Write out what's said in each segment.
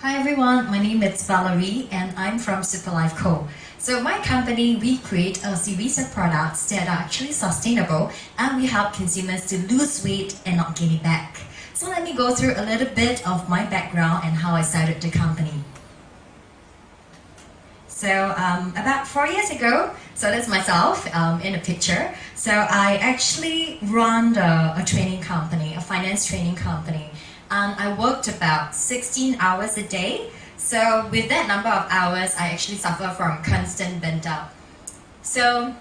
Hi everyone, my name is Valerie and I'm from Superlife Co. So my company, we create a series of products that are actually sustainable and we help consumers to lose weight and not gain it back. So let me go through a little bit of my background and how I started the company. So about 4 years ago, so that's myself in the picture. So I actually run a training company, a finance training company. And I worked about 16 hours a day. So with that number of hours, I actually suffer from constant burnt out. So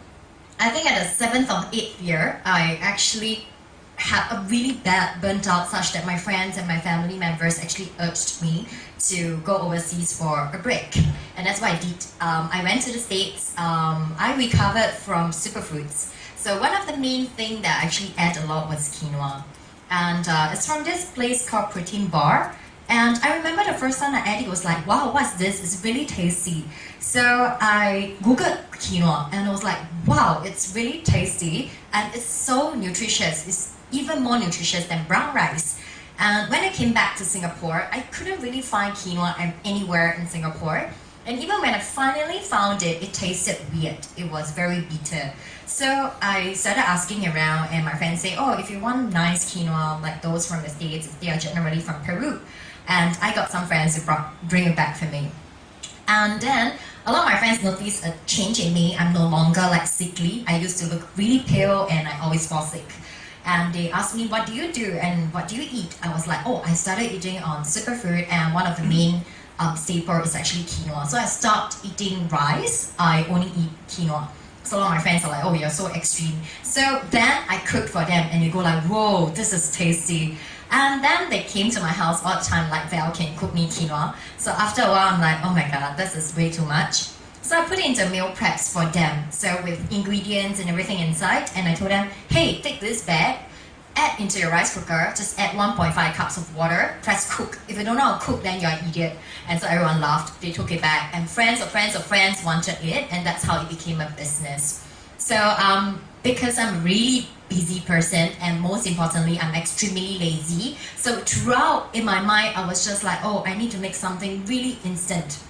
I think at the 7th or 8th year, I actually had a really bad burnt out such that my friends and my family members actually urged me to go overseas for a break. And that's what I did. I went to the States. I recovered from superfoods. So one of the main things that I actually ate a lot was quinoa. And it's from this place called Protein Bar. And I remember the first time I ate it was like, wow, what's this? It's really tasty. So I googled quinoa and I was like, wow, it's really tasty and it's so nutritious. It's even more nutritious than brown rice. And when I came back to Singapore, I couldn't really find quinoa anywhere in Singapore. And even when I finally found it, it tasted weird. It was very bitter. So I started asking around and my friends say, oh, if you want nice quinoa like those from the States, they are generally from Peru. And I got some friends who bring it back for me. And then a lot of my friends noticed a change in me. I'm no longer like sickly. I used to look really pale and I always fall sick. And they asked me, what do you do and what do you eat? I was like, oh, I started eating on superfood and one of the main staple is actually quinoa. So I stopped eating rice. I only eat quinoa. So a lot of my friends are like, oh, you're so extreme. So then I cooked for them and they go like, whoa, this is tasty. And then they came to my house all the time like, Val, can you cook me quinoa? So after a while, I'm like, oh my God, this is way too much. So I put it into meal preps for them. So with ingredients and everything inside. And I told them, hey, take this bag, add into your rice cooker, just add 1.5 cups of water, press cook. If you don't know how to cook, then you're an idiot. And so everyone laughed, they took it back, and friends of friends wanted it, and that's how it became a business. So because I'm a really busy person, and most importantly, I'm extremely lazy, so throughout in my mind, I was just like, oh, I need to make something really instant.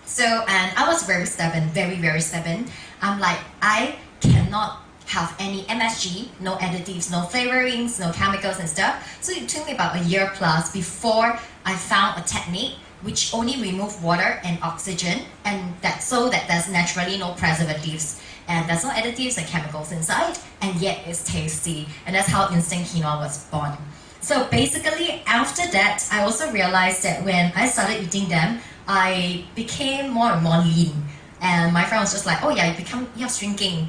So, and I was very stubborn, very stubborn. I'm like, I cannot have any MSG, no additives, no flavorings, no chemicals and stuff. So it took me about a year plus before I found a technique which only remove water and oxygen, and so that there's naturally no preservatives and there's no additives and chemicals inside, and yet it's tasty. And that's how instant quinoa was born. So basically after that, I also realized that when I started eating them, I became more and more lean. And my friend was just like, oh yeah, you're shrinking.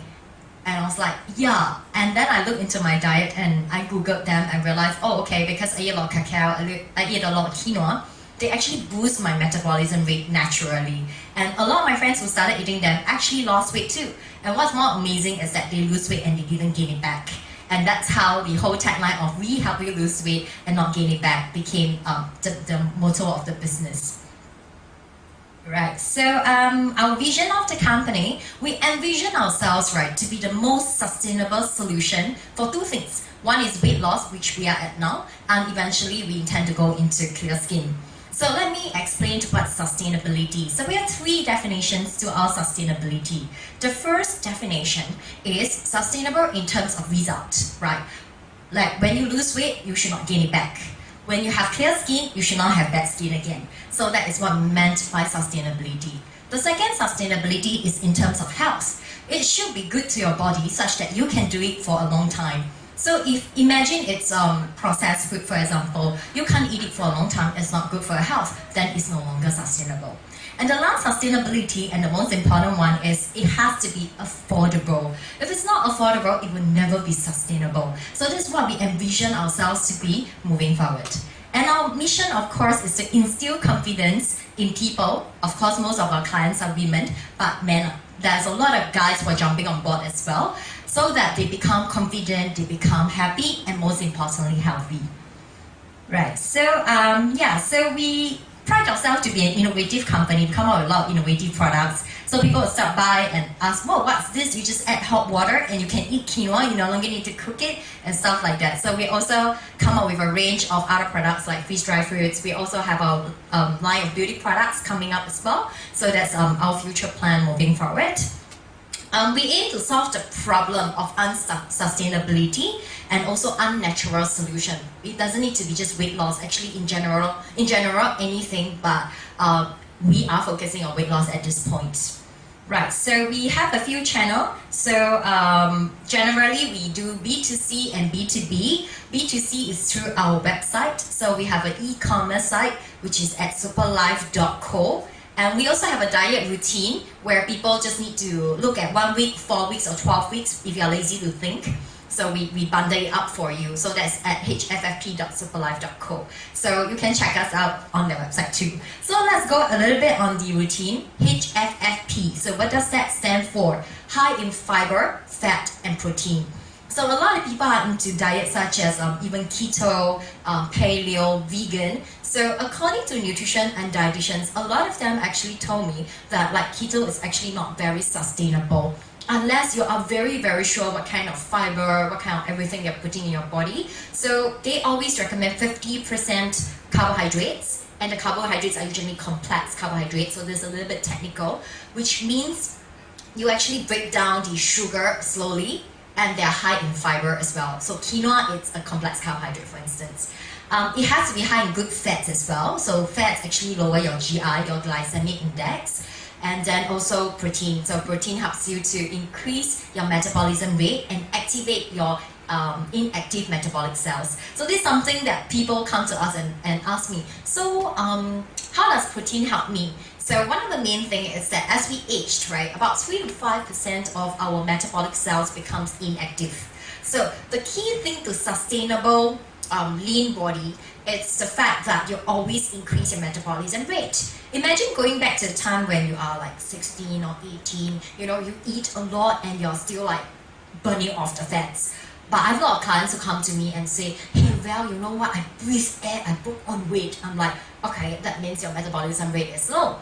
And I was like, yeah. And then I looked into my diet and I googled them and realized, oh, okay, because I eat a lot of cacao, I eat a lot of quinoa, they actually boost my metabolism rate naturally. And a lot of my friends who started eating them actually lost weight too. And what's more amazing is that they lose weight and they didn't gain it back. And that's how the whole tagline of we help you lose weight and not gain it back became the motto of the business. Right, so our vision of the company, we envision ourselves, right, to be the most sustainable solution for two things. One is weight loss, which we are at now, and eventually we intend to go into clear skin. So let me explain what's sustainability. So we have three definitions to our sustainability. The first definition is sustainable in terms of result, right? Like when you lose weight, you should not gain it back. When you have clear skin, you should not have bad skin again. So that is what meant by sustainability. The second sustainability is in terms of health. It should be good to your body such that you can do it for a long time. So if imagine it's processed food, for example, you can't eat it for a long time, it's not good for your health, then it's no longer sustainable. And the last sustainability, and the most important one, is it has to be affordable. If it's not affordable, it will never be sustainable. So this is what we envision ourselves to be moving forward. And our mission, of course, is to instill confidence in people. Of course, most of our clients are women, but men, there's a lot of guys who are jumping on board as well, so that they become confident, they become happy, and most importantly, healthy. Right, so so we pride ourselves to be an innovative company. We come out with a lot of innovative products. So people will stop by and ask, "Whoa, what's this? You just add hot water and you can eat quinoa. You no longer need to cook it," and stuff like that. So we also come up with a range of other products like freeze-dried fruits. We also have our line of beauty products coming up as well. So that's our future plan moving forward. We aim to solve the problem of unsustainability and also unnatural solution. It doesn't need to be just weight loss. Actually, in general, anything. But we are focusing on weight loss at this point. Right. So we have a few channels. So generally, we do B2C and B2B. B2C is through our website. So we have an e-commerce site which is at superlife.co. And we also have a diet routine where people just need to look at 1 week, 4 weeks, or 12 weeks if you're lazy to think. So we bundle it up for you. So that's at hffp.superlife.co. So you can check us out on the website too. So let's go a little bit on the routine. HFFP. So what does that stand for? High in fiber, fat, and protein. So a lot of people are into diets such as even keto, paleo, vegan. So according to nutrition and dietitians, a lot of them actually told me that like keto is actually not very sustainable unless you are very, very sure what kind of fiber, what kind of everything you're putting in your body. So they always recommend 50% carbohydrates, and the carbohydrates are usually complex carbohydrates, so there's a little bit technical, which means you actually break down the sugar slowly, and they're high in fiber as well. So quinoa is a complex carbohydrate, for instance. It has to be high in good fats as well. So fats actually lower your GI, your glycemic index. And then also protein. So protein helps you to increase your metabolism rate and activate your inactive metabolic cells. So this is something that people come to us and ask me, so how does protein help me? So one of the main things is that as we age, right, about 3 to 5% of our metabolic cells becomes inactive. So the key thing to sustainable lean body is the fact that you always increase your metabolism rate. Imagine going back to the time when you are like 16 or 18, you eat a lot and you're still like burning off the fats. But I have a lot of clients who come to me and say, "Hey, well, you know what, I breathe air, I put on weight." I'm like, okay, that means your metabolism rate is low.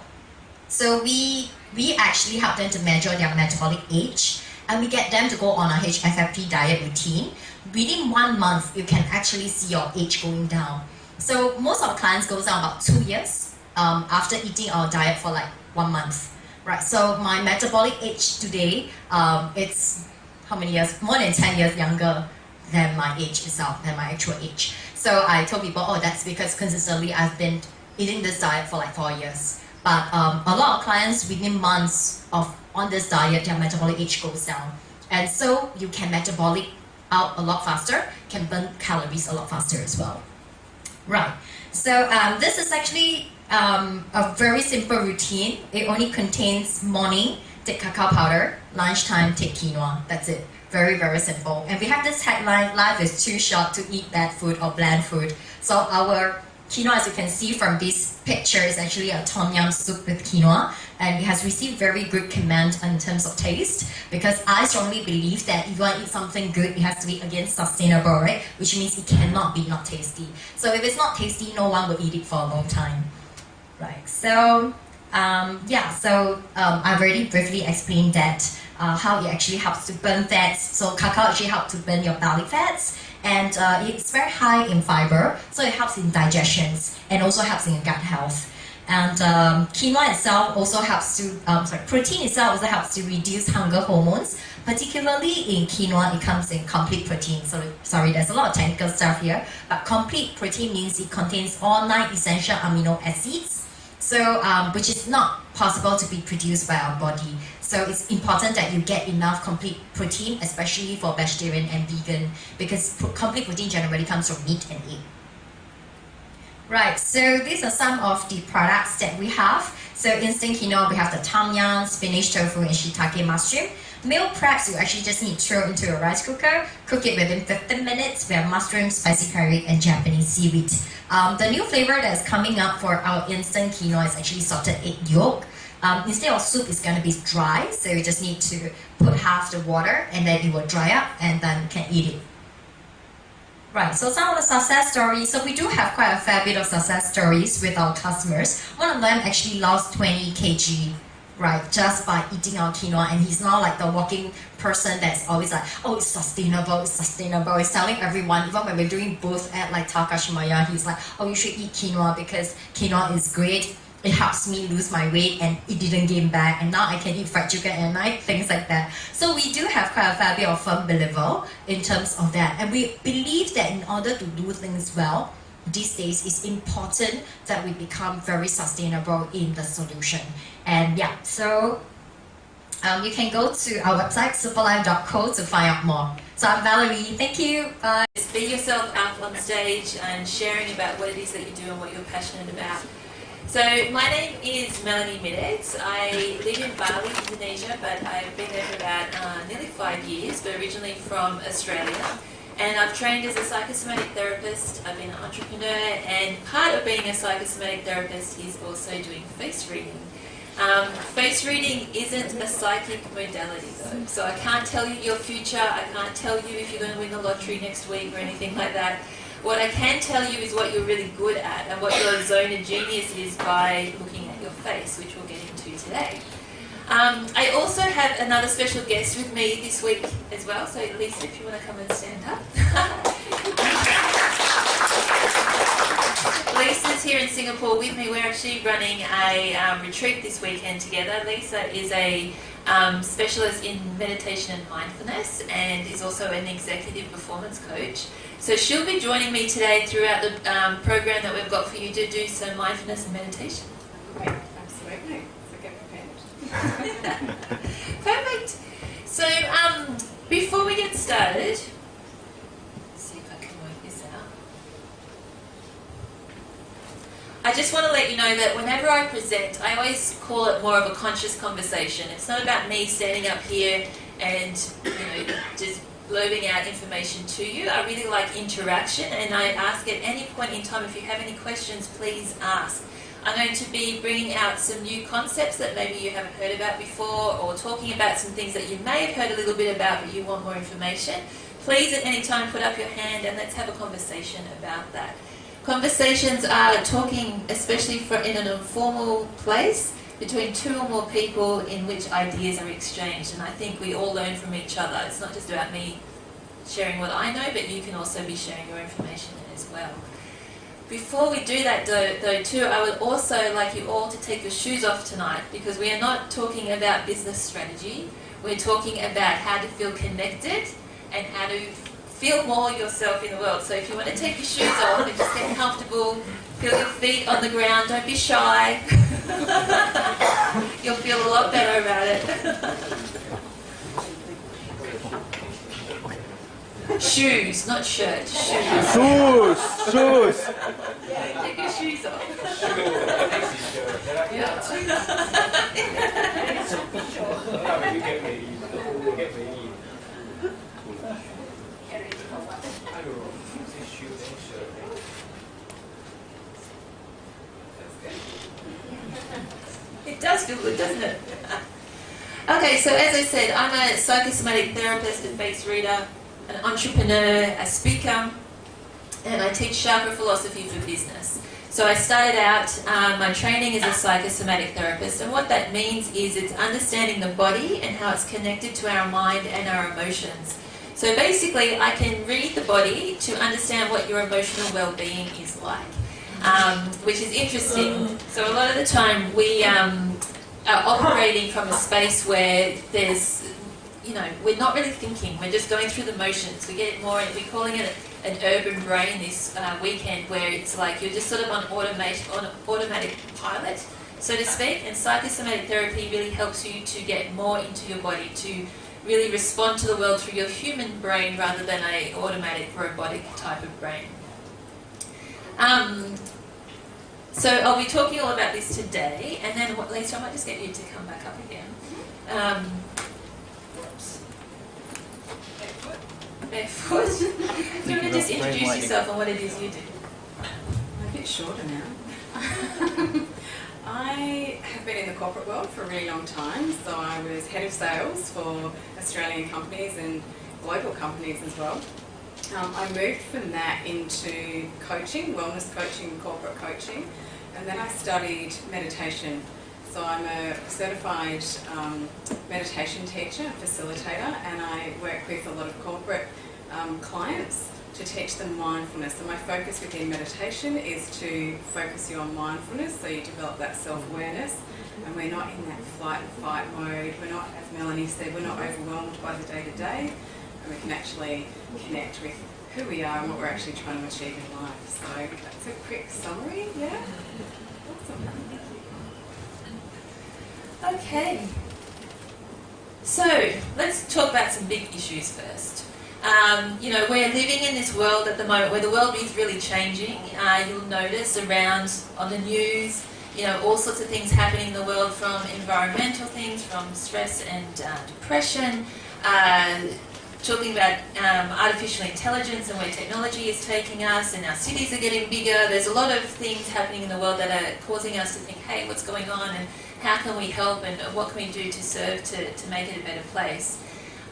So we actually help them to measure their metabolic age, and we get them to go on a HFFP diet routine. Within 1 month, you can actually see your age going down. So most of our clients goes down about 2 years after eating our diet for like 1 month. Right. So my metabolic age today, it's how many years? More than 10 years younger than my age itself, than my actual age. So I told people, oh, that's because consistently I've been eating this diet for like 4 years. But a lot of clients within months of on this diet, their metabolic age goes down. And so you can metabolic out a lot faster, can burn calories a lot faster as well. Right. So this is actually a very simple routine. It only contains morning, take cacao powder, lunchtime, take quinoa. That's it. Very, very simple. And we have this headline, life is too short to eat bad food or bland food. So our quinoa, as you can see from this picture, is actually a tom yum soup with quinoa, and it has received very good comment in terms of taste, because I strongly believe that if you want to eat something good, it has to be, again, sustainable, right? Which means it cannot be not tasty. So if it's not tasty, no one will eat it for a long time. Right, so I've already briefly explained that how it actually helps to burn fats. So cacao actually helps to burn your belly fats, and it's very high in fiber, so it helps in digestions and also helps in gut health. And quinoa itself also helps to, protein itself also helps to reduce hunger hormones. Particularly in quinoa, it comes in complete protein. So sorry, there's a lot of technical stuff here, but complete protein means it contains all 9 essential amino acids. So, which is not possible to be produced by our body. So it's important that you get enough complete protein, especially for vegetarian and vegan, because complete protein generally comes from meat and egg. Right, so these are some of the products that we have. So instant quinoa, we have the tom yum, spinach tofu, and shiitake mushroom. Meal preps, you actually just need to throw into a rice cooker, cook it within 15 minutes. We have mushroom, spicy curry, and Japanese seaweed. The new flavor that's coming up for our instant quinoa is actually salted egg yolk. Instead of soup, it's going to be dry, so you just need to put half the water and then it will dry up and then you can eat it. Right, so some of the success stories, so we do have quite a fair bit of success stories with our customers. One of them actually lost 20 kg, right, just by eating our quinoa, and he's not like the walking person that's always like, oh, it's sustainable, it's sustainable. He's telling everyone, even when we're doing booths at like Takashimaya, he's like, oh, you should eat quinoa because quinoa is great. It helps me lose my weight and it didn't gain back, and now I can eat fried chicken at night, things like that. So we do have quite a fair bit of firm believer in terms of that, and we believe that in order to do things well these days, it's important that we become very sustainable in the solution. And yeah, so you can go to our website superlife.co to find out more. So I'm Valerie, thank you, bye. Just be yourself up on stage and sharing about what it is that you do and what you're passionate about. So my name is Melanie Midex. I live in Bali, Indonesia, but I've been there for about nearly 5 years, but originally from Australia. And I've trained as a psychosomatic therapist, I've been an entrepreneur, and part of being a psychosomatic therapist is also doing face reading. Face reading isn't a psychic modality though, so I can't tell you your future, I can't tell you if you're going to win the lottery next week or anything like that. What I can tell you is what you're really good at and what your zone of genius is by looking at your face, which we'll get into today. I also have another special guest with me this week as well, so Lisa, if you want to come and stand up. Lisa's here in Singapore with me. We're actually running a retreat this weekend together. Lisa is a specialist in meditation and mindfulness and is also an executive performance coach. So she'll be joining me today throughout the program that we've got for you to do some mindfulness and meditation. Great, absolutely. So get prepared. Perfect. So before we get started, let's see if I can work this out. I just want to let you know that whenever I present, I always call it more of a conscious conversation. It's not about me standing up here and just blurting out information to you. I really like interaction, and I ask at any point in time, if you have any questions, please ask. I'm going to be bringing out some new concepts that maybe you haven't heard about before, or talking about some things that you may have heard a little bit about but you want more information. Please at any time put up your hand and let's have a conversation about that. Conversations are talking, especially in an informal place, between two or more people in which ideas are exchanged, and I think we all learn from each other. It's not just about me sharing what I know, but you can also be sharing your information as well. Before we do that though too, I would also like you all to take your shoes off tonight, because we are not talking about business strategy. We're talking about how to feel connected and how to feel more yourself in the world. So if you want to take your shoes off and just get comfortable, feel your feet on the ground, don't be shy. You'll feel a lot better about it. Shoes, not shirts. Shoes. Shoes. Yeah, take your shoes off. It does feel good, doesn't it? Okay, so as I said, I'm a psychosomatic therapist and face reader, an entrepreneur, a speaker, and I teach chakra philosophy for business. So I started out my training as a psychosomatic therapist, and what that means is it's understanding the body and how it's connected to our mind and our emotions. So basically, I can read the body to understand what your emotional well-being is like, which is interesting. So a lot of the time we are operating from a space where there's, we're not really thinking, we're just going through the motions. We get more, we're calling it an urban brain this weekend, where it's like you're just sort of on automatic pilot, so to speak, and psychosomatic therapy really helps you to get more into your body, to really respond to the world through your human brain rather than a automatic robotic type of brain. So I'll be talking all about this today, and then Lisa, I might just get you to come back up again. Barefoot. Do you want to just introduce yourself and what it is you do? I'm a bit shorter now. I have been in the corporate world for a really long time, so I was head of sales for Australian companies and global companies as well. I moved from that into coaching, wellness coaching, corporate coaching, and then I studied meditation. So I'm a certified meditation teacher, facilitator, and I work with a lot of corporate clients to teach them mindfulness. So my focus within meditation is to focus you on mindfulness, so you develop that self-awareness, and we're not in that flight and fight mode. We're not, as Melanie said, we're not overwhelmed by the day-to-day, and we can actually connect with who we are and what we're actually trying to achieve in life. So that's a quick summary, yeah? Awesome. Okay. So, let's talk about some big issues first. You know, we're living in this world at the moment where the world is really changing. You'll notice around on the news, you know, all sorts of things happening in the world, from environmental things, from stress and depression, talking about artificial intelligence and where technology is taking us, and our cities are getting bigger. There's a lot of things happening in the world that are causing us to think, hey, what's going on, and how can we help, and what can we do to serve to make it a better place?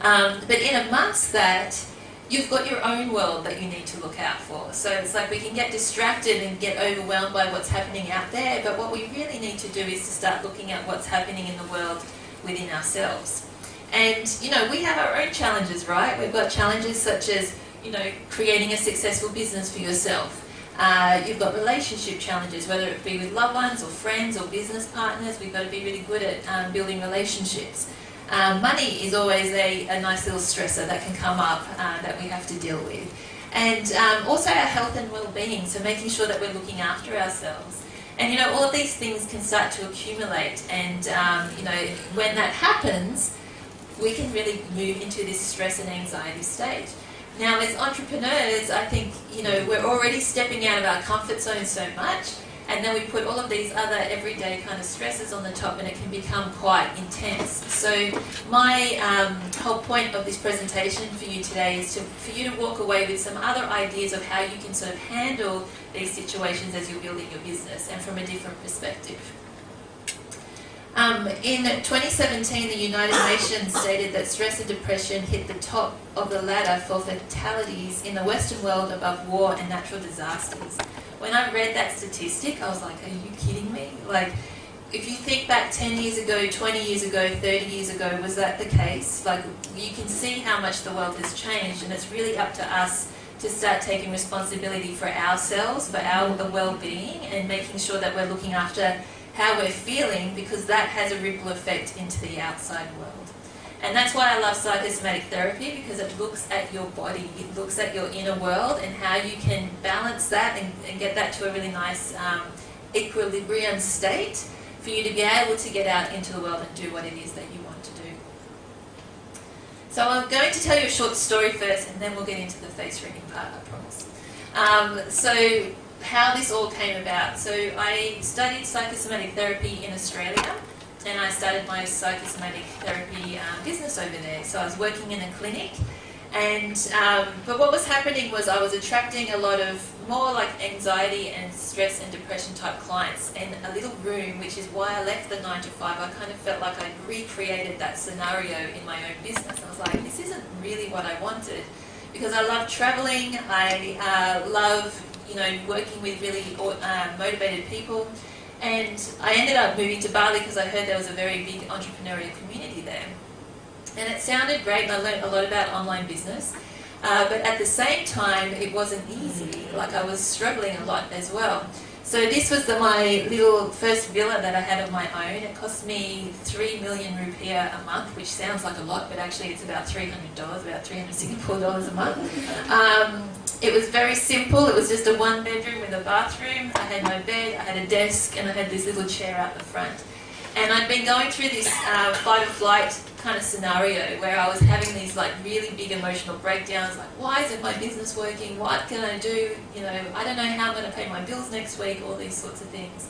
But in amongst that, you've got your own world that you need to look out for. So it's like we can get distracted and get overwhelmed by what's happening out there, but what we really need to do is to start looking at what's happening in the world within ourselves. And, you know, we have our own challenges, right? We've got challenges such as, you know, creating a successful business for yourself. You've got relationship challenges, whether it be with loved ones or friends or business partners. We've got to be really good at building relationships. Money is always a nice little stressor that can come up that we have to deal with. And also our health and well-being, so making sure that we're looking after ourselves. And, you know, all of these things can start to accumulate, and, you know, when that happens, we can really move into this stress and anxiety state. Now, as entrepreneurs, I think, you know, we're already stepping out of our comfort zone so much, and then we put all of these other everyday kind of stresses on the top, and it can become quite intense. So my whole point of this presentation for you today is for you to walk away with some other ideas of how you can sort of handle these situations as you're building your business, and from a different perspective. In 2017, the United Nations stated that stress and depression hit the top of the ladder for fatalities in the Western world above war and natural disasters. When I read that statistic, I was like, are you kidding me? Like, if you think back 10 years ago, 20 years ago, 30 years ago, was that the case? Like, you can see how much the world has changed, and it's really up to us to start taking responsibility for ourselves, for our well-being, and making sure that we're looking after how we're feeling, because that has a ripple effect into the outside world. And that's why I love psychosomatic therapy, because it looks at your body, it looks at your inner world and how you can balance that and get that to a really nice equilibrium state for you to be able to get out into the world and do what it is that you want to do. So I'm going to tell you a short story first, and then we'll get into the face reading part, I promise. So how this all came about. So I studied psychosomatic therapy in Australia, and I started my psychosomatic therapy business over there. So I was working in a clinic, and but what was happening was I was attracting a lot of more like anxiety and stress and depression type clients in a little room, which is why I left the 9 to 5. I kind of felt like I recreated that scenario in my own business. I was like, this isn't really what I wanted, because I love traveling, I love, you know, working with really motivated people. And I ended up moving to Bali because I heard there was a very big entrepreneurial community there. And it sounded great, and I learned a lot about online business. But at the same time, it wasn't easy. Like, I was struggling a lot as well. So this was my little first villa that I had of my own. It cost me 3 million rupiah a month, which sounds like a lot, but actually it's about $300, about 300 Singapore dollars a month. It was very simple. It was just a 1-bedroom with a bathroom. I had my bed, I had a desk, and I had this little chair out the front. And I'd been going through this fight or flight kind of scenario where I was having these like really big emotional breakdowns, like, why isn't my business working? What can I do? You know, I don't know how I'm going to pay my bills next week, all these sorts of things.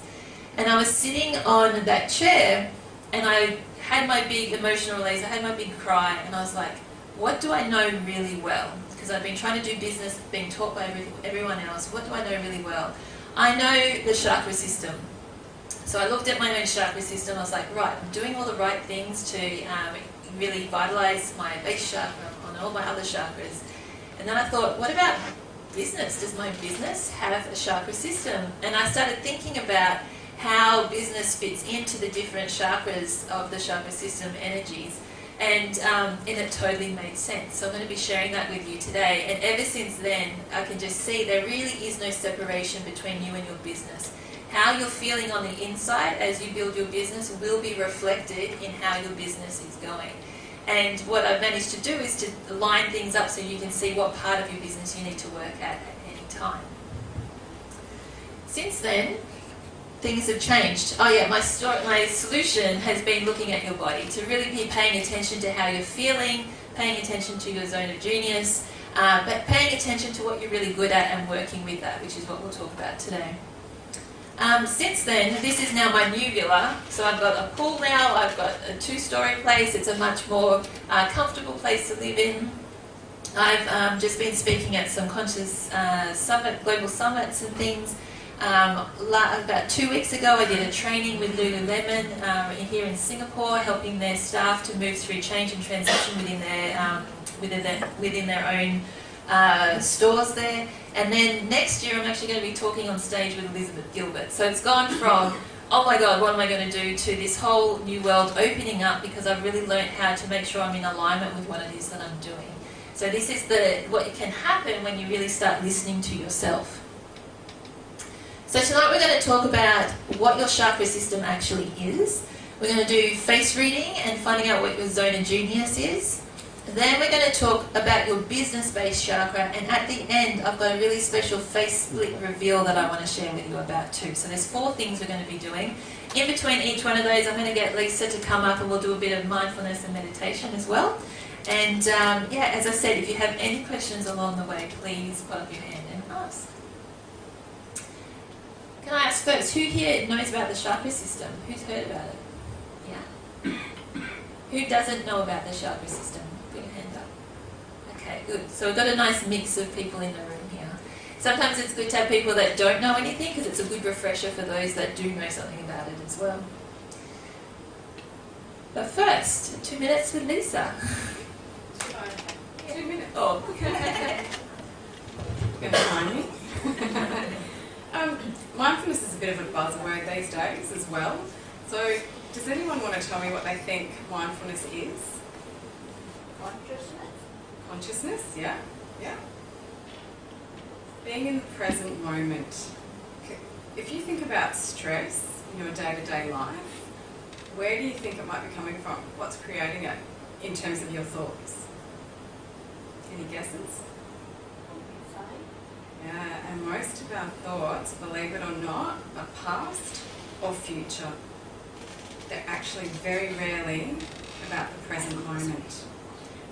And I was sitting on that chair, and I had my big emotional release, I had my big cry, and I was like, what do I know really well? Because I've been trying to do business, being taught by everyone else. What do I know really well? I know the chakra system. So I looked at my own chakra system. I was like, right, I'm doing all the right things to really vitalize my base chakra and all my other chakras. And then I thought, what about business? Does my business have a chakra system? And I started thinking about how business fits into the different chakras of the chakra system energies. And it totally made sense. So I'm going to be sharing that with you today. And ever since then, I can just see there really is no separation between you and your business. How you're feeling on the inside as you build your business will be reflected in how your business is going. And what I've managed to do is to line things up so you can see what part of your business you need to work at any time. Since then, things have changed. Oh yeah, my solution has been looking at your body, to really be paying attention to how you're feeling, paying attention to your zone of genius, but paying attention to what you're really good at and working with that, which is what we'll talk about today. Since then, this is now my new villa. So I've got a pool now, I've got a 2-story place. It's a much more comfortable place to live in. I've just been speaking at some conscious global summits and things. About 2 weeks ago, I did a training with Lululemon here in Singapore, helping their staff to move through change and transition within their own stores there. And then next year I'm actually going to be talking on stage with Elizabeth Gilbert. So it's gone from, oh my God, what am I going to do, to this whole new world opening up, because I've really learned how to make sure I'm in alignment with what it is that I'm doing. So this is what can happen when you really start listening to yourself. So tonight we're going to talk about what your chakra system actually is. We're going to do face reading and finding out what your zone of genius is. Then we're going to talk about your business-based chakra, and at the end I've got a really special face split reveal that I want to share with you about too. So there's 4 things we're going to be doing. In between each one of those, I'm going to get Lisa to come up and we'll do a bit of mindfulness and meditation as well. And yeah, as I said, if you have any questions along the way, please put up your hand and ask. Can I ask first, who here knows about the chakra system? Who's heard about it? Yeah? Who doesn't know about the chakra system? Put your hand up. Okay, good. So we've got a nice mix of people in the room here. Sometimes it's good to have people that don't know anything, because it's a good refresher for those that do know something about it as well. But first, 2 minutes with Lisa. 2 minutes. Oh. Going to find me? Mindfulness is a bit of a buzzword these days as well. So does anyone want to tell me what they think mindfulness is? Consciousness. Consciousness, yeah. Yeah. Being in the present moment. If you think about stress in your day-to-day life, where do you think it might be coming from? What's creating it in terms of your thoughts? Any guesses? Yeah, and most of our thoughts, believe it or not, are past or future. They're actually very rarely about the present moment.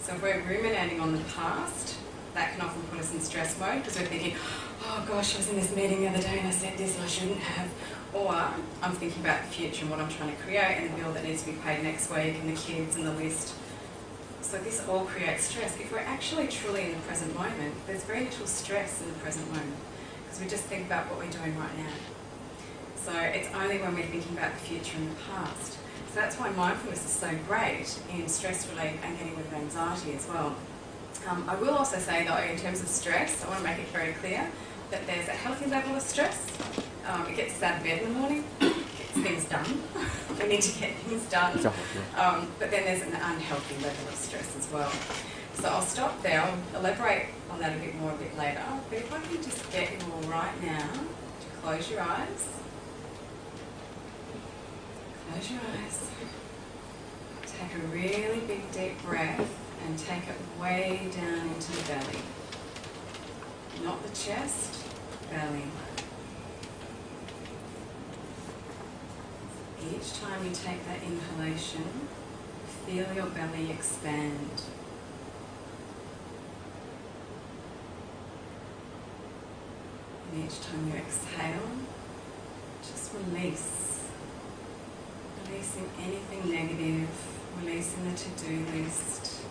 So if we're ruminating on the past, that can often put us in stress mode, because we're thinking, oh gosh, I was in this meeting the other day and I said this and I shouldn't have. Or I'm thinking about the future and what I'm trying to create and the bill that needs to be paid next week and the kids and the list. So this all creates stress. If we're actually truly in the present moment, there's very little stress in the present moment, because we just think about what we're doing right now. So it's only when we're thinking about the future and the past. So that's why mindfulness is so great in stress relief and getting rid of anxiety as well. I will also say though, in terms of stress, I want to make it very clear that there's a healthy level of stress. It gets us out of bed in the morning, gets things done. We need to get things done. But then there's an unhealthy level of stress as well. So I'll stop there. I'll elaborate on that a bit more a bit later. But if I can just get you all right now to close your eyes. Close your eyes. Take a really big deep breath and take it way down into the belly. Not the chest, belly. Each time you take that inhalation, feel your belly expand. And each time you exhale, just release. Releasing anything negative, releasing the to-do list.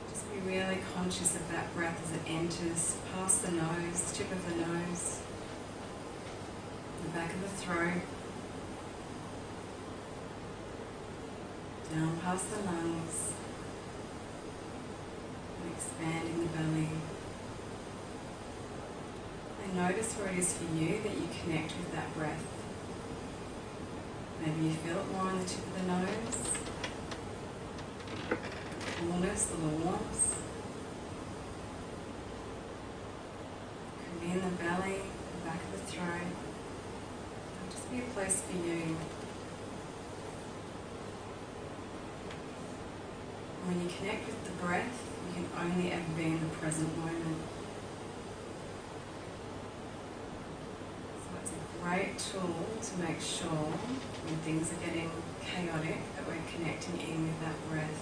Just be really conscious of that breath as it enters past the nose, tip of the nose, the back of the throat, down past the lungs, and expanding the belly. And notice where it is for you that you connect with that breath. Maybe you feel it more on the tip of the nose, coolness, a little warmth. Could be in the belly, the back of the throat. It'll just be a place for you. When you connect with the breath, you can only ever be in the present moment. So it's a great tool to make sure when things are getting chaotic that we're connecting in with that breath.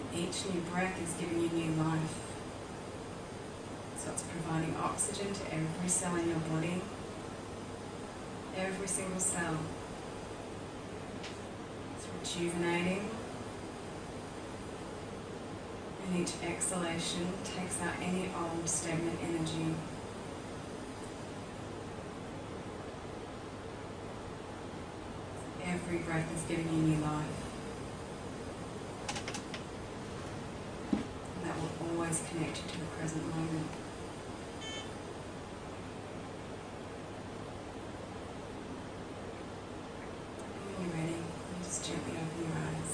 And each new breath is giving you new life. So it's providing oxygen to every cell in your body, every single cell. Rejuvenating, and each exhalation takes out any old stagnant energy. Every breath is giving you new life. And that will always connect you to the present moment. And when you're ready, just gently open your eyes.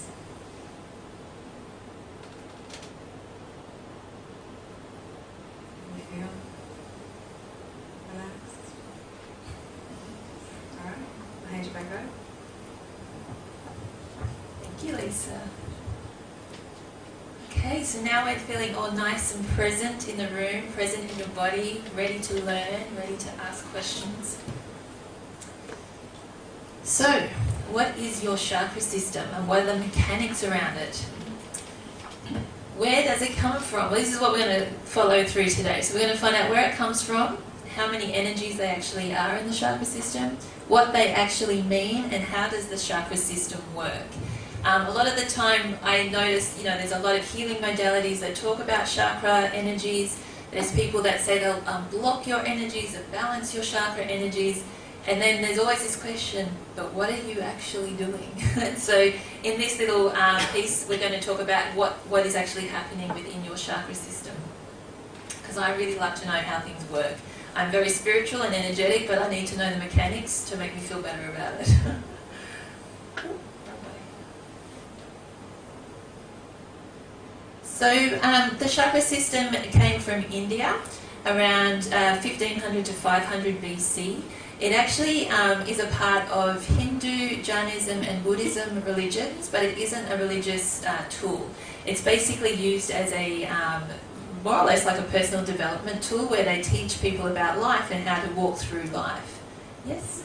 Can you feel relaxed? Alright, I'll hand you back over. Thank you, Lisa. Okay, so now we're feeling all nice and present in the room, present in your body, ready to learn, ready to ask questions. So, what is your chakra system and what are the mechanics around it? Where does it come from? Well, this is what we're going to follow through today. So we're going to find out where it comes from, how many energies they actually are in the chakra system, what they actually mean, and how does the chakra system work. A lot of the time I notice, there's a lot of healing modalities that talk about chakra energies. There's people that say they'll block your energies, that balance your chakra energies. And then there's always this question, but what are you actually doing? And so in this little piece, we're going to talk about what is actually happening within your chakra system. Because I really like to know how things work. I'm very spiritual and energetic, but I need to know the mechanics to make me feel better about it. So the chakra system came from India around 1500 to 500 BC. It actually is a part of Hindu, Jainism and Buddhism religions, but it isn't a religious tool. It's basically used as a more or less like a personal development tool where they teach people about life and how to walk through life. Yes?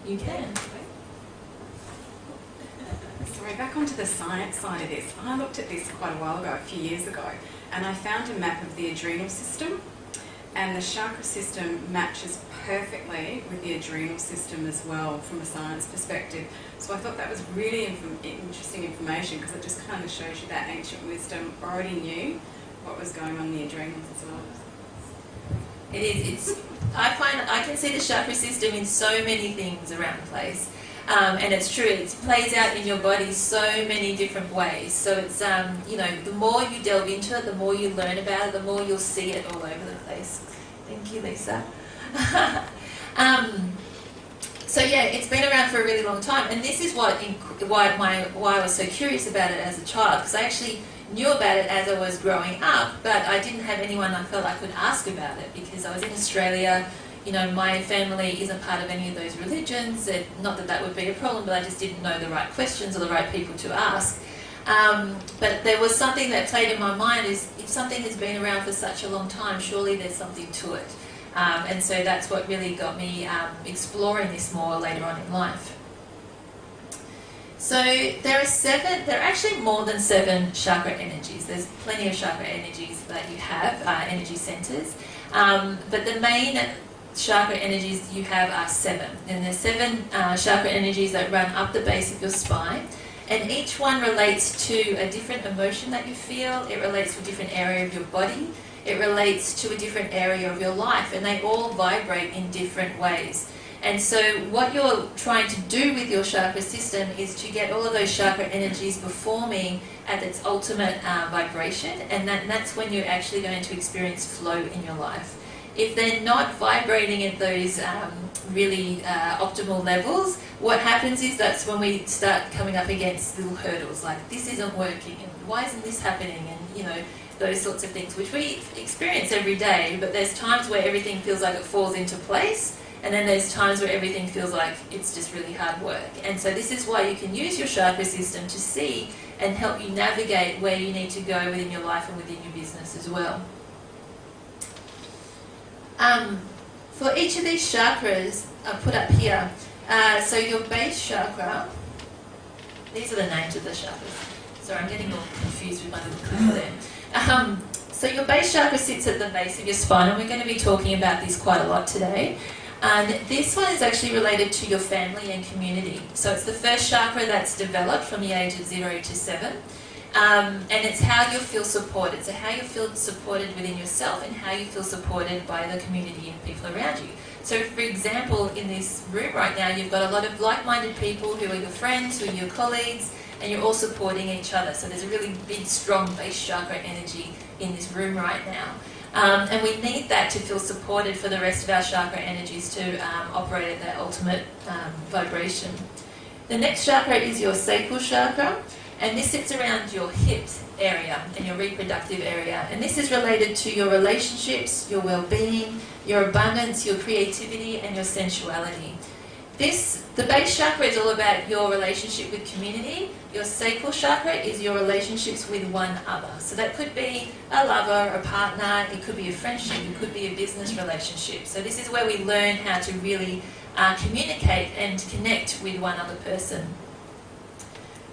You can. Sorry, back onto the science side of this. I looked at this quite a while ago, a few years ago, and I found a map of the adrenal system, and the chakra system matches perfectly with the adrenal system as well from a science perspective. So I thought that was really interesting information because it just kind of shows you that ancient wisdom already knew what was going on in the adrenals as well. It is. I can see the chakra system in so many things around the place. And it's true, it plays out in your body so many different ways. So it's, the more you delve into it, the more you learn about it, the more you'll see it all over the place. Thank you, Lisa. So yeah, it's been around for a really long time. And this is why I was so curious about it as a child, because I actually knew about it as I was growing up, but I didn't have anyone I felt I could ask about it because I was in Australia. My family isn't part of any of those religions. Not that that would be a problem, but I just didn't know the right questions or the right people to ask. But there was something that played in my mind is if something has been around for such a long time, surely there's something to it. And so that's what really got me exploring this more later on in life. So there are actually more than 7 chakra energies. There's plenty of chakra energies that you have, energy centers. But the main chakra energies you have are 7. And there's 7 chakra energies that run up the base of your spine. And each one relates to a different emotion that you feel. It relates to a different area of your body. It relates to a different area of your life. And they all vibrate in different ways. And so what you're trying to do with your chakra system is to get all of those chakra energies performing at its ultimate vibration, and that's when you're actually going to experience flow in your life. If they're not vibrating at those really optimal levels, what happens is that's when we start coming up against little hurdles, like this isn't working, and why isn't this happening, and you know, those sorts of things, which we experience every day. But there's times where everything feels like it falls into place, and then there's times where everything feels like it's just really hard work. And so this is why you can use your chakra system to see and help you navigate where you need to go within your life and within your business as well. For each of these chakras, I put up here, so your base chakra, these are the names of the chakras. Sorry, I'm getting all confused with my little clicker there. So your base chakra sits at the base of your spine, and we're going to be talking about this quite a lot today. And this one is actually related to your family and community. So it's the first chakra that's developed from the age of 0 to 7. And it's how you feel supported. So how you feel supported within yourself and how you feel supported by the community and people around you. So for example, in this room right now, you've got a lot of like-minded people who are your friends, who are your colleagues, and you're all supporting each other. So there's a really big, strong base chakra energy in this room right now. And we need that to feel supported for the rest of our chakra energies to operate at their ultimate vibration. The next chakra is your sacral chakra, and this sits around your hips area and your reproductive area. And this is related to your relationships, your well-being, your abundance, your creativity, and your sensuality. The base chakra is all about your relationship with community. Your sacral chakra is your relationships with one other. So that could be a lover, a partner, it could be a friendship, it could be a business relationship. So this is where we learn how to really communicate and connect with one other person.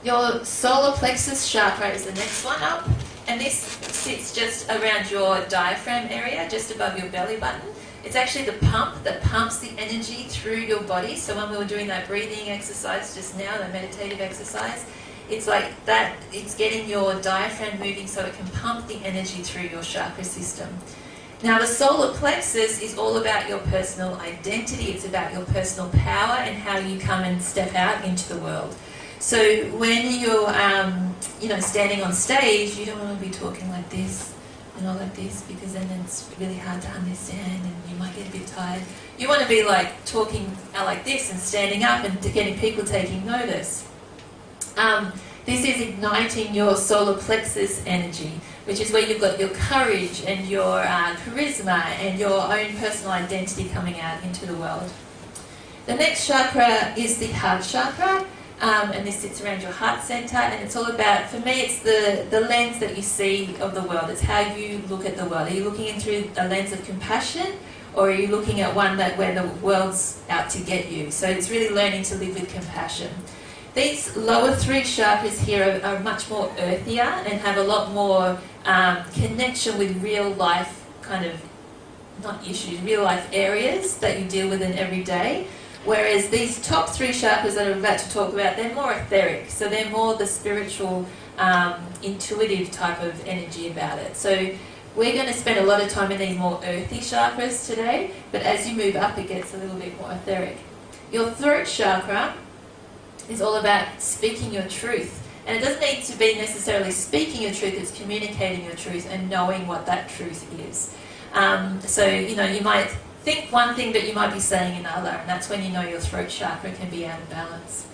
Your solar plexus chakra is the next one up, and this sits just around your diaphragm area, just above your belly button. It's actually the pump that pumps the energy through your body. So when we were doing that breathing exercise just now, the meditative exercise, it's like that, it's getting your diaphragm moving so it can pump the energy through your chakra system. Now the solar plexus is all about your personal identity. It's about your personal power and how you come and step out into the world. So when you're standing on stage, you don't want to be talking like this and all like this, because then it's really hard to understand and you might get a bit tired. You want to be like talking like this and standing up and getting people taking notice. This is igniting your solar plexus energy, which is where you've got your courage and your charisma and your own personal identity coming out into the world. The next chakra is the heart chakra. And this sits around your heart center, and it's all about, for me, it's the lens that you see of the world. It's how you look at the world. Are you looking in through a lens of compassion, or are you looking at one where the world's out to get you? So it's really learning to live with compassion. These lower three chakras here are much more earthier and have a lot more connection with real life kind of, not issues, real life areas that you deal with in every day. Whereas these top three chakras that I'm about to talk about, they're more etheric. So they're more the spiritual, intuitive type of energy about it. So we're going to spend a lot of time in these more earthy chakras today, but as you move up, it gets a little bit more etheric. Your throat chakra is all about speaking your truth. And it doesn't need to be necessarily speaking your truth, it's communicating your truth and knowing what that truth is. So, you might think one thing, but you might be saying another, and that's when you know your throat chakra can be out of balance.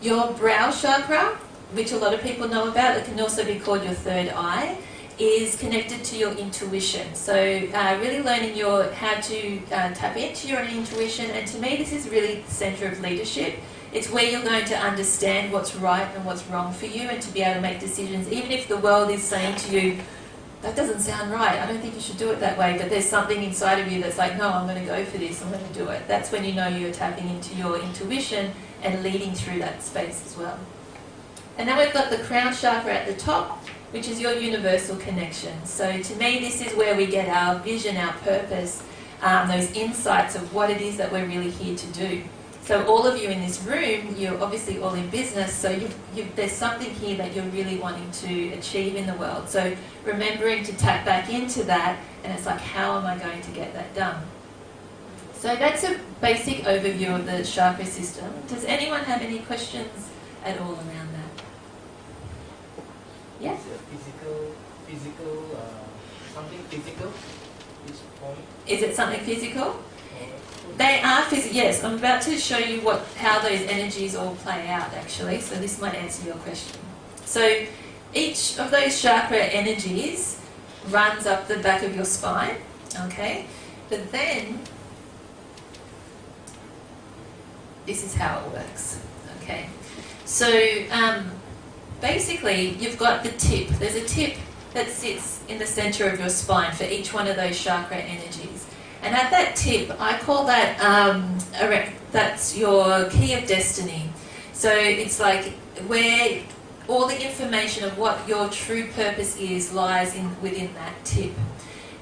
Your brow chakra, which a lot of people know about, it can also be called your third eye, is connected to your intuition. So really learning how to tap into your intuition, and to me this is really the centre of leadership. It's where you're going to understand what's right and what's wrong for you, and to be able to make decisions, even if the world is saying to you, that doesn't sound right, I don't think you should do it that way, but there's something inside of you that's like, no, I'm going to go for this, I'm going to do it. That's when you know you're tapping into your intuition and leading through that space as well. And then we've got the crown chakra at the top, which is your universal connection. So to me, this is where we get our vision, our purpose, those insights of what it is that we're really here to do. So all of you in this room, you're obviously all in business, so there's something here that you're really wanting to achieve in the world. So remembering to tap back into that, and it's like, how am I going to get that done? So that's a basic overview of the chakra system. Does anyone have any questions at all around that? Yeah? Is it something physical, each point? Is it something physical? They are physical, yes. I'm about to show you how those energies all play out actually, so this might answer your question. So each of those chakra energies runs up the back of your spine, okay? But then, this is how it works, okay? So basically you've got the tip. There's a tip that sits in the center of your spine for each one of those chakra energies. And at that tip, I call that, that's your key of destiny. So it's like where all the information of what your true purpose is lies within that tip.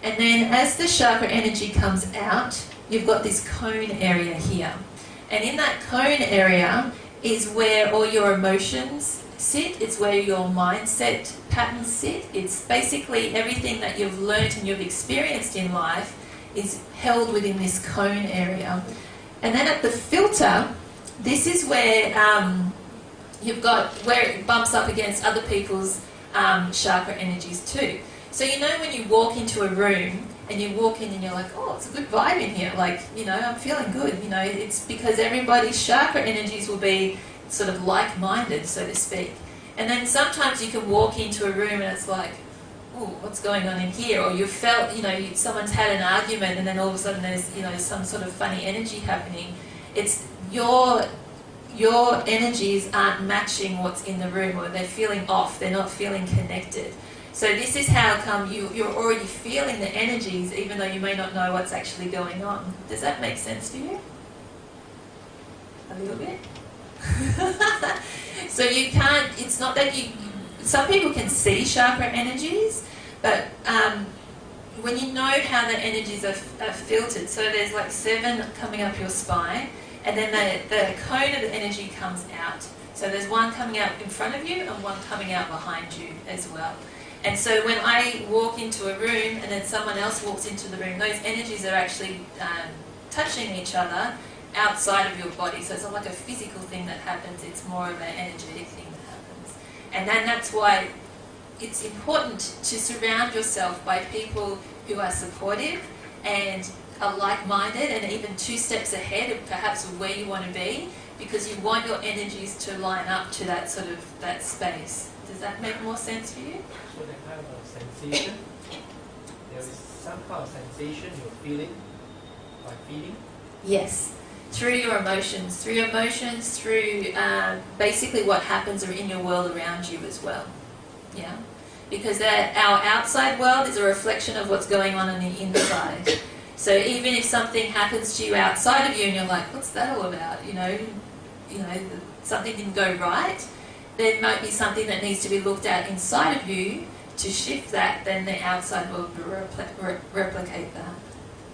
And then as the chakra energy comes out, you've got this cone area here. And in that cone area is where all your emotions sit, it's where your mindset patterns sit. It's basically everything that you've learnt and you've experienced in life is held within this cone area. And then at the filter, this is where you've got where it bumps up against other people's chakra energies too. So you know when you walk into a room and you walk in and you're like, oh, it's a good vibe in here, like, you know, I'm feeling good, you know, it's because everybody's chakra energies will be sort of like-minded, so to speak. And then sometimes you can walk into a room and it's like, oh, what's going on in here? Or you felt, you know, someone's had an argument and then all of a sudden there's, you know, some sort of funny energy happening. It's your energies aren't matching what's in the room, or they're feeling off, they're not feeling connected. So this is how come you're already feeling the energies even though you may not know what's actually going on. Does that make sense to you? A little bit? So you can't, it's not that some people can see chakra energies, but when you know how the energies are filtered, so there's like 7 coming up your spine, and then the cone of the energy comes out. So there's one coming out in front of you and one coming out behind you as well. And so when I walk into a room and then someone else walks into the room, those energies are actually touching each other outside of your body. So it's not like a physical thing that happens, it's more of an energetic thing that happens. And then that's why it's important to surround yourself by people who are supportive and are like-minded and even 2 steps ahead of perhaps of where you want to be, because you want your energies to line up to that sort of, that space. Does that make more sense for you? So they have a sensation. There is some kind of sensation you're feeling by feeling. Yes, through your emotions, through basically what happens in your world around you as well. Yeah, because our outside world is a reflection of what's going on the inside. So even if something happens to you outside of you and you're like, what's that all about? You know, something didn't go right. There might be something that needs to be looked at inside of you to shift that, then the outside world will replicate that.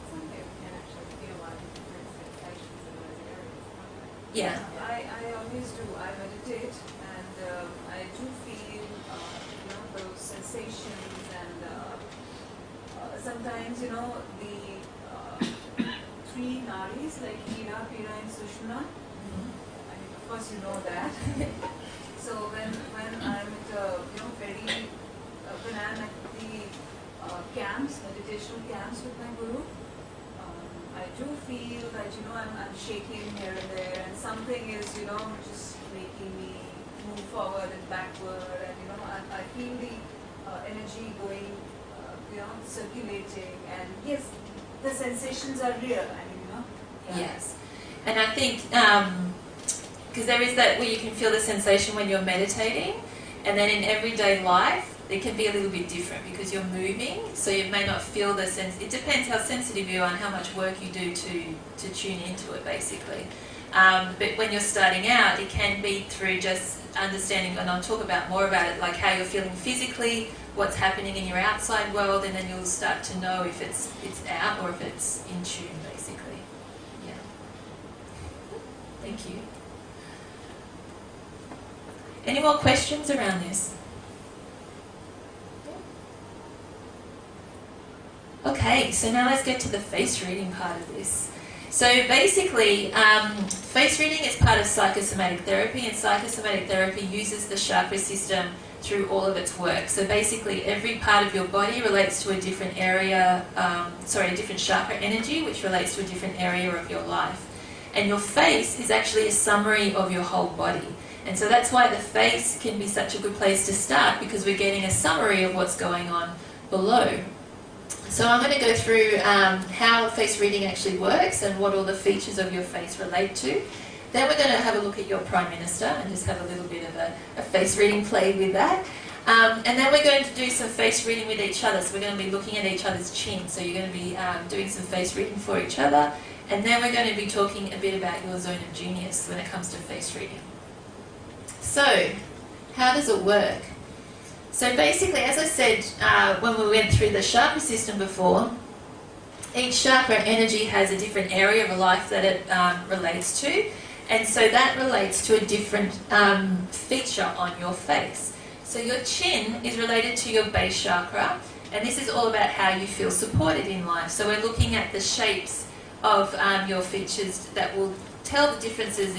Some people can actually feel like different sensations in those areas. Yeah. I always do. I meditate and I do feel those sensations, and sometimes the 3 nadis like Hira, Pira and Sushumna. I mean, of course you know that. So when I'm at very when I'm at the camps, meditational camps with my guru, I do feel that I'm shaking here and there, and something is just making me move forward and backward, and I feel the energy going circulating, and yes, the sensations are real. I mean, yeah. Yes, and I think because there is that where you can feel the sensation when you're meditating, and then in everyday life it can be a little bit different because you're moving, so you may not feel the sense. It depends how sensitive you are and how much work you do to tune into it, basically. But when you're starting out, it can be through just understanding, and I'll talk more about it, like how you're feeling physically, what's happening in your outside world, and then you'll start to know if it's out or if it's in tune, basically. Yeah. Thank you. Any more questions around this? Okay, so now let's get to the face reading part of this. So basically, face reading is part of psychosomatic therapy, and psychosomatic therapy uses the chakra system through all of its work. So basically, every part of your body relates to a different area, a different chakra energy, which relates to a different area of your life. And your face is actually a summary of your whole body. And so that's why the face can be such a good place to start, because we're getting a summary of what's going on below. So I'm going to go through how face reading actually works and what all the features of your face relate to. Then we're going to have a look at your Prime Minister and just have a little bit of a face reading play with that. And then we're going to do some face reading with each other. So we're going to be looking at each other's chin. So you're going to be doing some face reading for each other. And then we're going to be talking a bit about your zone of genius when it comes to face reading. So, how does it work? So basically, as I said when we went through the chakra system before, each chakra energy has a different area of life that it relates to, and so that relates to a different feature on your face. So your chin is related to your base chakra, and this is all about how you feel supported in life. So we're looking at the shapes of your features that will tell the differences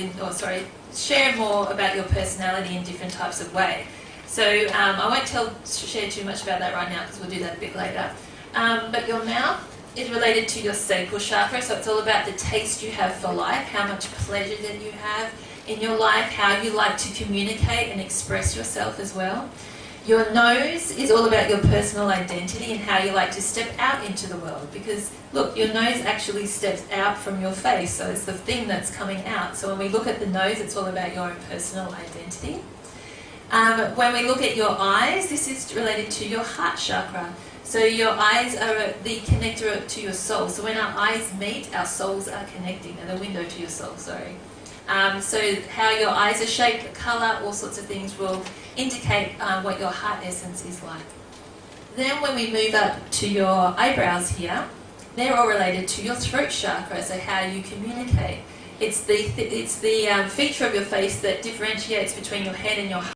share more about your personality in different types of way. So I won't share too much about that right now, because we'll do that a bit later. But your mouth is related to your sacral chakra, so it's all about the taste you have for life, how much pleasure that you have in your life, how you like to communicate and express yourself as well. Your nose is all about your personal identity and how you like to step out into the world, because look, your nose actually steps out from your face, so it's the thing that's coming out. So when we look at the nose, it's all about your own personal identity. When we look at your eyes, this is related to your heart chakra. So your eyes are the connector to your soul. So when our eyes meet, our souls are connecting, and the window to your soul, sorry. So how your eyes are shaped, the colour, all sorts of things will indicate what your heart essence is like. Then when we move up to your eyebrows here, they're all related to your throat chakra, so how you communicate. It's the feature of your face that differentiates between your head and your heart.